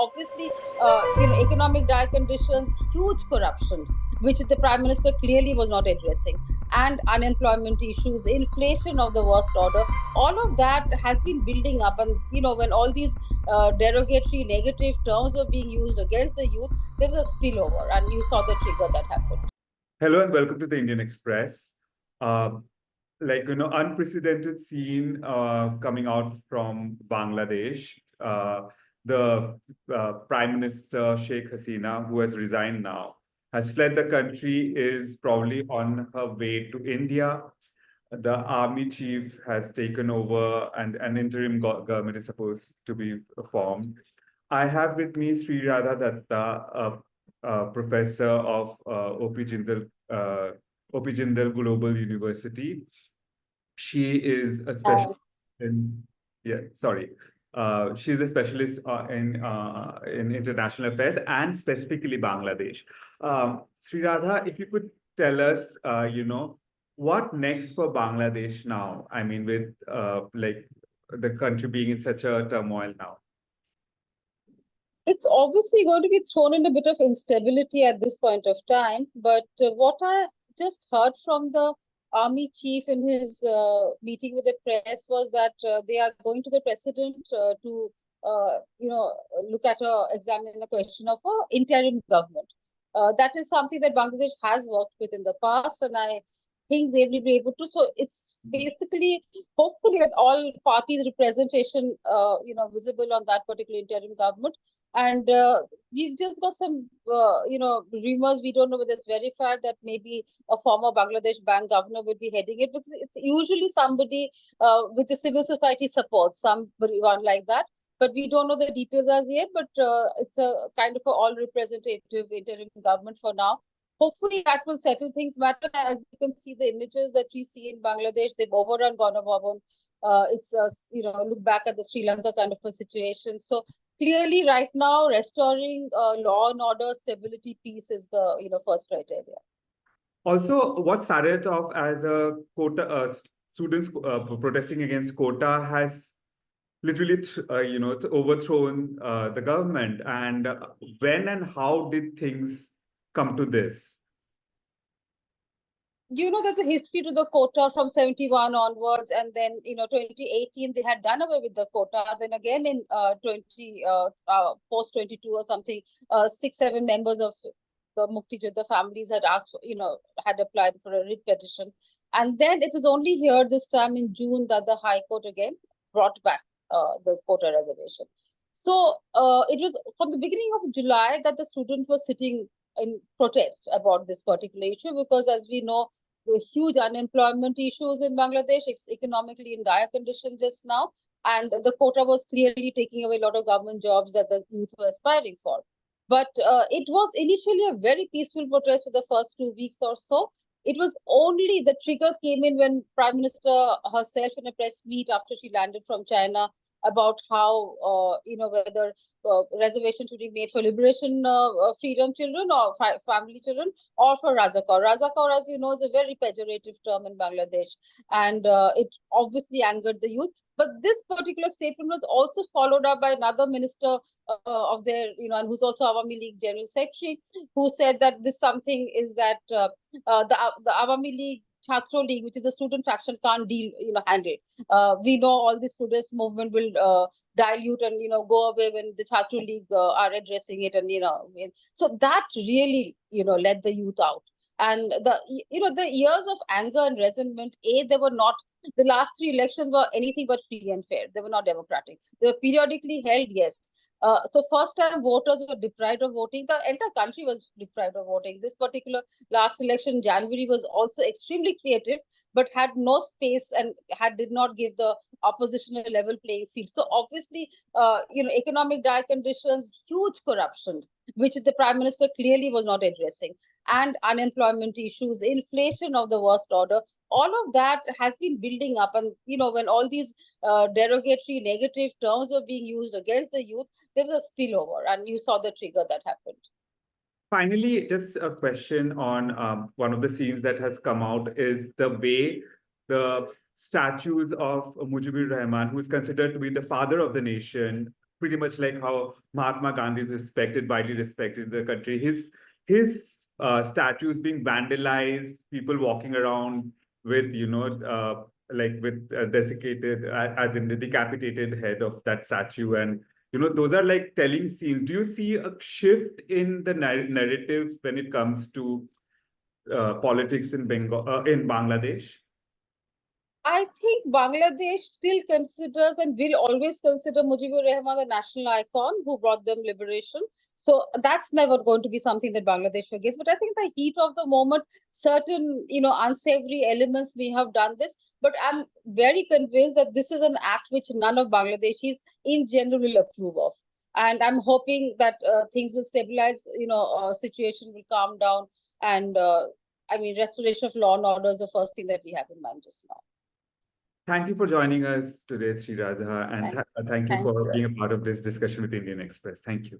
obviously, economic dire conditions, huge corruption, which the Prime Minister clearly was not addressing, and unemployment issues, inflation of the worst order. All of that has been building up, and when all these derogatory, negative terms were being used against the youth, there was a spillover, and you saw the trigger that happened. Hello and welcome to the Indian Express. Unprecedented scene coming out from Bangladesh. The Prime Minister Sheikh Hasina, who has resigned now, has fled the country, is probably on her way to India. The army chief has taken over and an interim government is supposed to be formed. I have with me Sreeradha Datta, professor of OP Jindal Global University. She is a specialist in, she's a specialist in international affairs and specifically Bangladesh. Sreeradha, if you could tell us, what next for Bangladesh now? I mean, with the country being in such a turmoil now. It's obviously going to be thrown in a bit of instability at this point of time. But what I just heard from the army chief in his meeting with the press was that they are going to the president to, look at examine a question of an interim government. That is something that Bangladesh has worked with in the past, and I think they will be able to. So it's basically, hopefully, at all parties representation, visible on that particular interim government. And we've just got some, rumors. We don't know whether it's verified that maybe a former Bangladesh bank governor will be heading it, because it's usually somebody with the civil society support, one like that. But we don't know the details as yet. But it's a kind of all representative interim government for now. Hopefully that will settle things better. As you can see, the images that we see in Bangladesh, they've overrun Ganabhavan. It's look back at the Sri Lanka kind of a situation. So clearly, right now, restoring law and order, stability, peace is the first criteria. Also, what started off as a quota, students protesting against quota has literally, overthrown the government. And when and how did things come to this? There's a history to the quota from 71 onwards, and then 2018 they had done away with the quota. Then again in post 22 or something, 6-7 members of the Mukti Jodha families had asked, had applied for a writ petition, and then it was only here this time in June that the High Court again brought back the quota reservation. So it was from the beginning of July that the student was sitting in protest about this particular issue, because as we know, the huge unemployment issues in Bangladesh, it's economically in dire condition just now, and the quota was clearly taking away a lot of government jobs that the youth were aspiring for. But it was initially a very peaceful protest for the first 2 weeks or so. It was only the trigger came in when Prime Minister herself in a press meet after she landed from China about how, whether reservations should be made for liberation freedom children or family children, or for Razakar. Razakar, as you know, is a very pejorative term in Bangladesh, and it obviously angered the youth. But this particular statement was also followed up by another minister of their, and who's also Awami League General Secretary, who said that this something is that the Awami League Chhatro League, which is the student faction, can't handle. We know all the students movement will dilute and go away when the Chhatro League are addressing it, and so that really let the youth out. And the years of anger and resentment, they were not, the last 3 elections were anything but free and fair. They were not democratic. They were periodically held, yes. So first time voters were deprived of voting. The entire country was deprived of voting. This particular last election, January, was also extremely creative, but had no space and did not give the opposition a level playing field. So obviously, economic dire conditions, huge corruption, which the Prime Minister clearly was not addressing, and unemployment issues, inflation of the worst order. All of that has been building up, and when all these derogatory, negative terms were being used against the youth, there was a spillover, and you saw the trigger that happened. Finally, just a question on one of the scenes that has come out is the way the statues of Mujibur Rahman, who is considered to be the father of the nation, pretty much like how Mahatma Gandhi is respected, widely respected in the country. His statues being vandalized, people walking around with, like with desiccated, as in the decapitated head of that statue. And, those are like telling scenes. Do you see a shift in the narrative when it comes to politics in in Bangladesh? I think Bangladesh still considers and will always consider Mujibur Rahman the national icon who brought them liberation. So that's never going to be something that Bangladesh forgets. But I think the heat of the moment, certain, unsavory elements may have done this. But I'm very convinced that this is an act which none of Bangladeshis in general will approve of. And I'm hoping that things will stabilize, situation will calm down. And restoration of law and order is the first thing that we have in mind just now. Thank you for joining us today, Sreeradha, and thank you Thank for you. being a part of this discussion with Indian Express. Thank you.